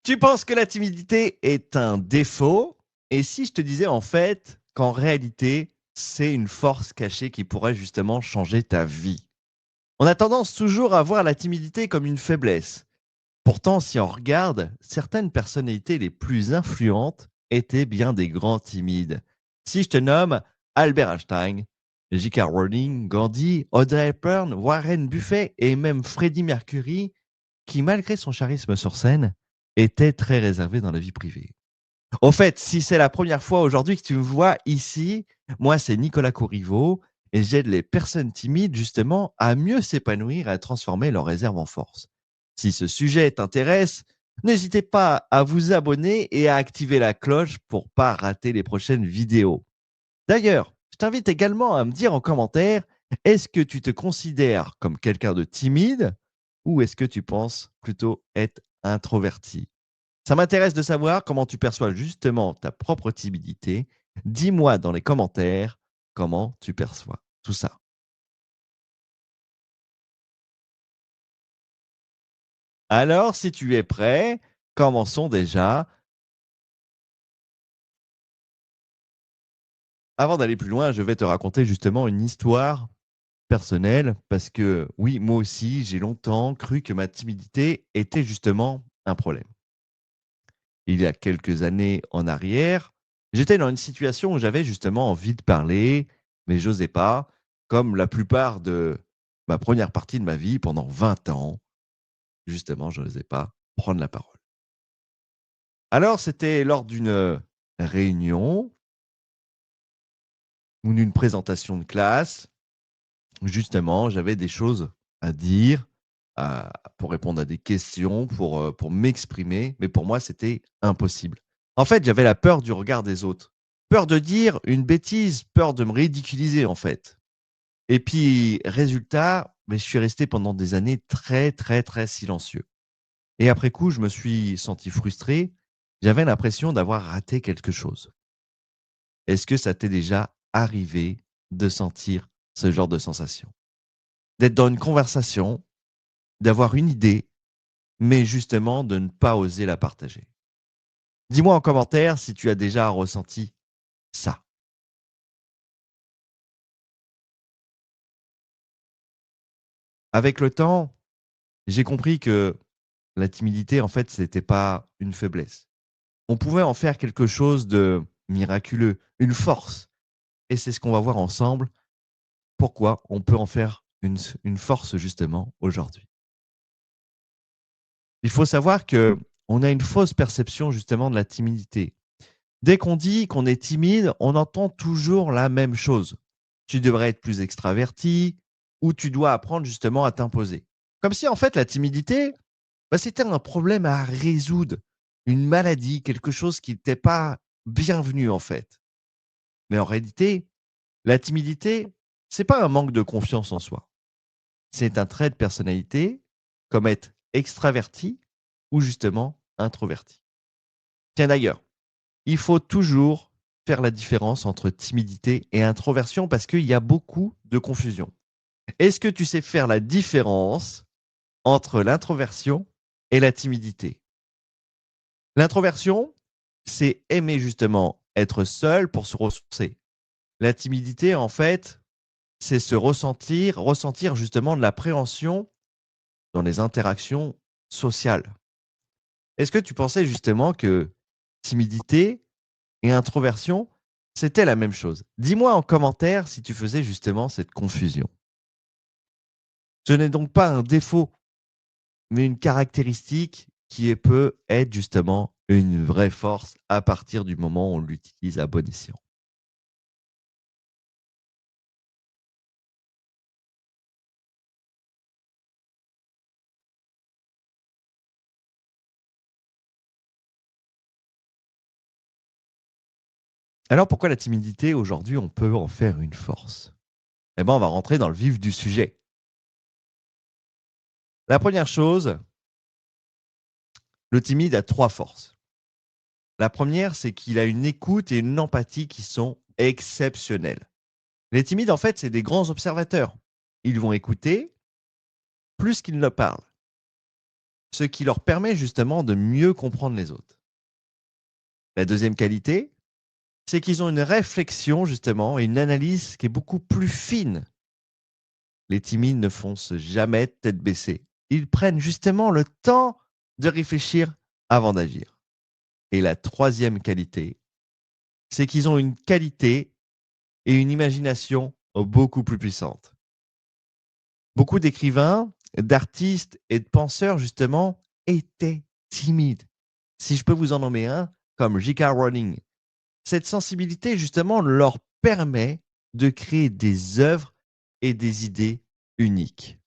Tu penses que la timidité est un défaut? Et si je te disais en fait qu'en réalité, c'est une force cachée qui pourrait justement changer ta vie? On a tendance toujours à voir la timidité comme une faiblesse. Pourtant, si on regarde, certaines personnalités les plus influentes étaient bien des grands timides. Si je te nomme Albert Einstein, J.K. Rowling, Gandhi, Audrey Hepburn, Warren Buffett et même Freddie Mercury, qui malgré son charisme sur scène, était très réservé dans la vie privée. Au fait, si c'est la première fois aujourd'hui que tu me vois ici, moi c'est Nicolas Corriveau et j'aide les personnes timides justement à mieux s'épanouir et à transformer leurs réserves en force. Si ce sujet t'intéresse, n'hésitez pas à vous abonner et à activer la cloche pour pas rater les prochaines vidéos. D'ailleurs, je t'invite également à me dire en commentaire, est-ce que tu te considères comme quelqu'un de timide ou est-ce que tu penses plutôt être introverti? Ça m'intéresse de savoir comment tu perçois justement ta propre timidité. Dis-moi dans les commentaires comment tu perçois tout ça. Alors, si tu es prêt, commençons déjà. Avant d'aller plus loin, je vais te raconter justement une histoire personnelle parce que oui, moi aussi, j'ai longtemps cru que ma timidité était justement un problème. Il y a quelques années en arrière, j'étais dans une situation où j'avais justement envie de parler, mais j'osais pas, comme la plupart de ma première partie de ma vie pendant 20 ans, justement, je n'osais pas prendre la parole. Alors, c'était lors d'une réunion ou d'une présentation de classe, où justement, j'avais des choses à dire, pour répondre à des questions, pour m'exprimer, mais pour moi, c'était impossible. En fait, j'avais la peur du regard des autres. Peur de dire une bêtise, peur de me ridiculiser, en fait. Et puis, résultat, beh, je suis resté pendant des années très, très, très silencieux. Et après coup, je me suis senti frustré. J'avais l'impression d'avoir raté quelque chose. Est-ce que ça t'est déjà arrivé de sentir ce genre de sensation? D'être dans une conversation, d'avoir une idée, mais justement de ne pas oser la partager? Dis-moi en commentaire si tu as déjà ressenti ça. Avec le temps, j'ai compris que la timidité, en fait, c'était pas une faiblesse. On pouvait en faire quelque chose de miraculeux, une force. Et c'est ce qu'on va voir ensemble, pourquoi on peut en faire une force justement aujourd'hui. Il faut savoir que on a une fausse perception justement de la timidité. Dès qu'on dit qu'on est timide, on entend toujours la même chose. Tu devrais être plus extraverti ou tu dois apprendre justement à t'imposer. Comme si en fait la timidité, bah, c'était un problème à résoudre, une maladie, quelque chose qui n'était pas bienvenu en fait. Mais en réalité, la timidité, c'est pas un manque de confiance en soi. C'est un trait de personnalité, comme être extraverti ou justement introverti. Tiens d'ailleurs, il faut toujours faire la différence entre timidité et introversion parce qu'il y a beaucoup de confusion. Est-ce que tu sais faire la différence entre l'introversion et la timidité? L'introversion, c'est aimer justement être seul pour se ressourcer. La timidité, en fait, c'est se ressentir justement de l'appréhension dans les interactions sociales. Est-ce que tu pensais justement que timidité et introversion, c'était la même chose? Dis-moi en commentaire si tu faisais justement cette confusion. Ce n'est donc pas un défaut, mais une caractéristique peut être justement une vraie force à partir du moment où on l'utilise à bon escient. Alors pourquoi la timidité aujourd'hui, on peut en faire une force? Eh ben, on va rentrer dans le vif du sujet. La première chose, le timide a 3 forces. La première, c'est qu'il a une écoute et une empathie qui sont exceptionnelles. Les timides, en fait, c'est des grands observateurs. Ils vont écouter plus qu'ils ne parlent. ce qui leur permet justement de mieux comprendre les autres. La deuxième qualité, c'est qu'ils ont une réflexion justement et une analyse qui est beaucoup plus fine. Les timides ne foncent jamais tête baissée. Ils prennent justement le temps de réfléchir avant d'agir. Et la troisième qualité, c'est qu'ils ont une qualité et une imagination beaucoup plus puissantes. Beaucoup d'écrivains, d'artistes et de penseurs, justement, étaient timides. Si je peux vous en nommer un, comme J.K. Rowling, cette sensibilité, justement, leur permet de créer des œuvres et des idées uniques.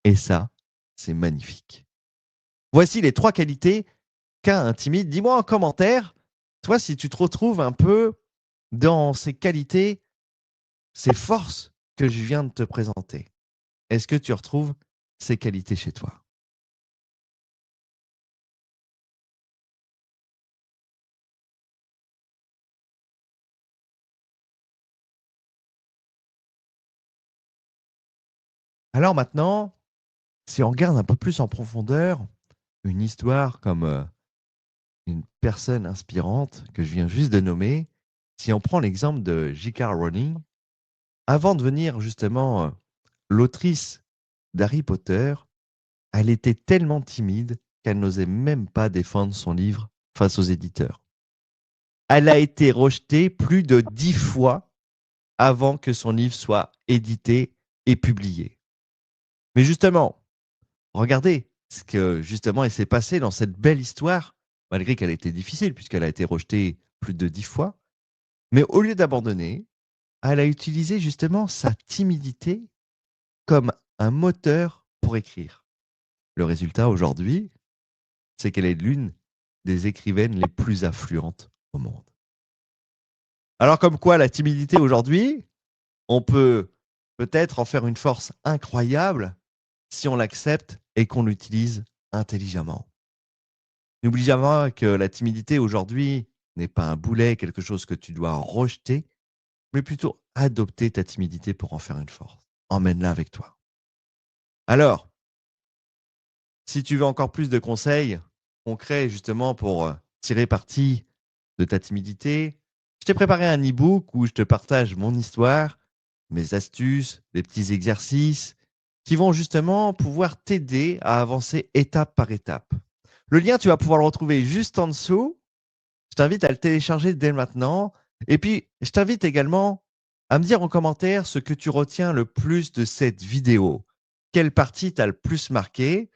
Et ça, c'est magnifique. Voici les 3 qualités qu'a un timide. Dis-moi en commentaire, toi, si tu te retrouves un peu dans ces qualités, ces forces que je viens de te présenter. Est-ce que tu retrouves ces qualités chez toi? Alors maintenant, si on regarde un peu plus en profondeur, une histoire comme une personne inspirante que je viens juste de nommer, si on prend l'exemple de J.K. Rowling, avant de devenir justement l'autrice d'Harry Potter, elle était tellement timide qu'elle n'osait même pas défendre son livre face aux éditeurs. Elle a été rejetée plus de 10 fois avant que son livre soit édité et publié. Mais justement, regardez ce que justement il s'est passé dans cette belle histoire, malgré qu'elle était difficile puisqu'elle a été rejetée plus de 10 fois. Mais au lieu d'abandonner, elle a utilisé justement sa timidité comme un moteur pour écrire. Le résultat aujourd'hui, c'est qu'elle est l'une des écrivaines les plus affluentes au monde. Alors comme quoi la timidité aujourd'hui, on peut peut-être en faire une force incroyable si on l'accepte et qu'on l'utilise intelligemment. N'oublie jamais que la timidité aujourd'hui n'est pas un boulet, quelque chose que tu dois rejeter, mais plutôt adopter ta timidité pour en faire une force. Emmène-la avec toi. Alors, si tu veux encore plus de conseils concrets justement pour tirer parti de ta timidité, je t'ai préparé un e-book où je te partage mon histoire, mes astuces, des petits exercices qui vont justement pouvoir t'aider à avancer étape par étape. Le lien, tu vas pouvoir le retrouver juste en dessous. Je t'invite à le télécharger dès maintenant. Et puis, je t'invite également à me dire en commentaire ce que tu retiens le plus de cette vidéo. Quelle partie t'a le plus marqué?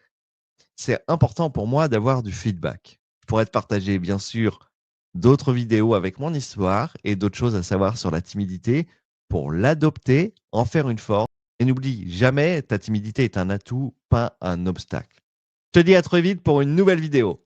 C'est important pour moi d'avoir du feedback. Je pourrais te partager, bien sûr, d'autres vidéos avec mon histoire et d'autres choses à savoir sur la timidité pour l'adopter, en faire une force. Et n'oublie jamais, ta timidité est un atout, pas un obstacle. Je te dis à très vite pour une nouvelle vidéo.